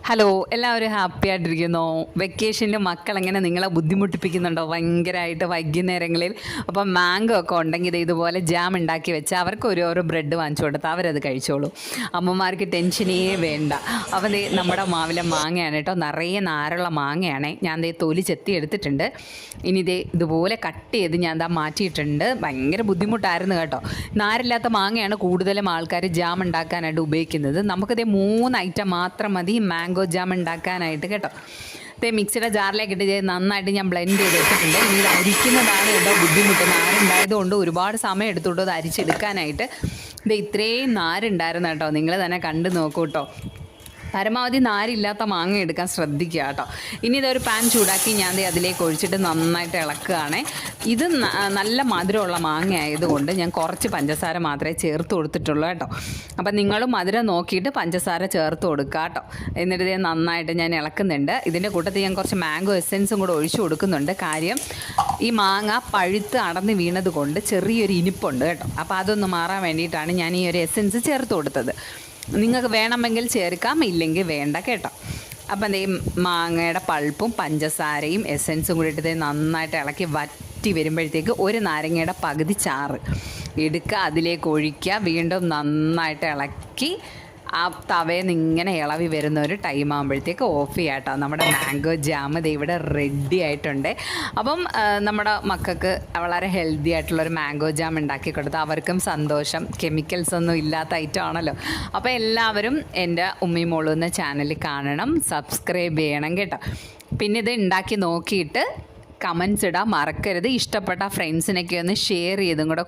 Hello, എല്ലാവരും happy ആയിട്ടിരിക്കുന്നോ? വെക്കേഷനിൽ മക്കളെങ്ങനെ നിങ്ങളെ ബുദ്ധിമുട്ടിപ്പിക്കുന്നുണ്ടോ ഭയങ്കരമായിട്ട് വൈകുന്നേരങ്ങളിൽ? അപ്പം മാംഗോ ഒക്കെ ഉണ്ടെങ്കിൽ ഇതുപോലെ ജാം ഉണ്ടാക്കി വെച്ചാൽ അവർക്ക് ഓരോ ബ്രെഡ് വാങ്ങിച്ചു കൊടുത്താൽ അവരത് കഴിച്ചോളൂ. അമ്മമാർക്ക് ടെൻഷനേ വേണ്ട. അപ്പം ദേ നമ്മുടെ മാവിലെ മാങ്ങയാണ് കേട്ടോ, നിറയെ നാരുള്ള മാങ്ങയാണ്. ഞാൻ ദേ തൊലി ചെത്തി എടുത്തിട്ടുണ്ട്. ഇനി ഇതുപോലെ കട്ട് ചെയ്ത് ഞാൻ മാറ്റിയിട്ടുണ്ട്. ഭയങ്കര ബുദ്ധിമുട്ടായിരുന്നു കേട്ടോ. നാരില്ലാത്ത മാങ്ങയാണ് കൂടുതലും ആൾക്കാർ ജാം ഉണ്ടാക്കാനായിട്ട് ഉപയോഗിക്കുന്നത്. നമുക്കിതേ 3 ഐറ്റം മാത്രം മതി മാംഗോ ജാം ഉണ്ടാക്കാനായിട്ട് കേട്ടോ. മിക്സിയുടെ ജാറിലേക്ക് ഇട്ട് നന്നായിട്ട് ഞാൻ ബ്ലെൻഡ് ചെയ്ത് വെച്ചിട്ടുണ്ട്. ഇനി ഇത് അരിക്കുന്നതാണ് ഇവിടെ ബുദ്ധിമുട്ട്. നാരുണ്ടായതുകൊണ്ട് ഒരുപാട് സമയം എടുത്തുകൊണ്ട് അത് അരിച്ചെടുക്കാനായിട്ട്. ഇത്രയും നാരുണ്ടായിരുന്നു കേട്ടോ, നിങ്ങൾ തന്നെ കണ്ടു നോക്കൂ കേട്ടോ. പരമാവധി നാരില്ലാത്ത മാങ്ങ എടുക്കാൻ ശ്രദ്ധിക്കുക കേട്ടോ. ഇനി ഇതൊരു പാൻ ചൂടാക്കി ഞാൻ അതിലേക്ക് ഒഴിച്ചിട്ട് നന്നായിട്ട് ഇളക്കുകയാണ്. ഇത് നല്ല മധുരമുള്ള മാങ്ങ ആയതുകൊണ്ട് ഞാൻ കുറച്ച് പഞ്ചസാര മാത്രമേ ചേർത്ത് കൊടുത്തിട്ടുള്ളൂ കേട്ടോ. അപ്പം നിങ്ങളും മധുരം നോക്കിയിട്ട് പഞ്ചസാര ചേർത്ത് കൊടുക്കുക കേട്ടോ. എന്നിട്ട് ഇത് നന്നായിട്ട് ഞാൻ ഇളക്കുന്നുണ്ട്. ഇതിൻ്റെ കൂട്ടത്തിൽ ഞാൻ കുറച്ച് മാംഗോ എസെൻസും കൂടെ ഒഴിച്ചു കൊടുക്കുന്നുണ്ട്. കാര്യം ഈ മാങ്ങ പഴുത്ത് അടർന്ന് വീണത് കൊണ്ട് ചെറിയൊരു ഇനിപ്പുണ്ട് കേട്ടോ. അപ്പോൾ അതൊന്ന് മാറാൻ വേണ്ടിയിട്ടാണ് ഞാൻ ഈ ഒരു എസെൻസ് ചേർത്ത് കൊടുത്തത്. നിങ്ങൾക്ക് വേണമെങ്കിൽ ചേർക്കാം, ഇല്ലെങ്കിൽ വേണ്ട കേട്ടോ. അപ്പം ഈ മാങ്ങയുടെ പൾപ്പും പഞ്ചസാരയും എസെൻസും കൂടി ഇട്ട് നന്നായിട്ട് ഇളക്കി വറ്റി വരുമ്പോഴത്തേക്ക് ഒരു നാരങ്ങയുടെ പകുതി ചാറ് എടുക്കുക, അതിലേക്ക് ഒഴിക്കുക, വീണ്ടും നന്നായിട്ട് ഇളക്കി ആ തവയിൽ നിന്ന് ഇങ്ങനെ ഇളവി വരുന്ന ഒരു ടൈം ആകുമ്പോഴത്തേക്ക് ഓഫ് ചെയ്യാം കേട്ടോ. നമ്മുടെ മാംഗോ ജാം ഇവിടെ റെഡി ആയിട്ടുണ്ട്. അപ്പം നമ്മുടെ മക്കൾക്ക് വളരെ ഹെൽത്തി ആയിട്ടുള്ളൊരു മാംഗോ ജാം ഉണ്ടാക്കി കൊടുത്താൽ അവർക്കും സന്തോഷം. കെമിക്കൽസ് ഒന്നും ഇല്ലാത്ത ഐറ്റം ആണല്ലോ. അപ്പോൾ എല്ലാവരും എൻ്റെ ഉമ്മയും മോളും എന്ന ചാനൽ കാണണം, സബ്സ്ക്രൈബ് ചെയ്യണം കേട്ടോ. പിന്നെ ഇത് ഉണ്ടാക്കി നോക്കിയിട്ട് കമൻസ് ഇടാൻ മറക്കരുത്. ഇഷ്ടപ്പെട്ട ഫ്രണ്ട്സിനൊക്കെ ഒന്ന് ഷെയർ ചെയ്തും കൂടെ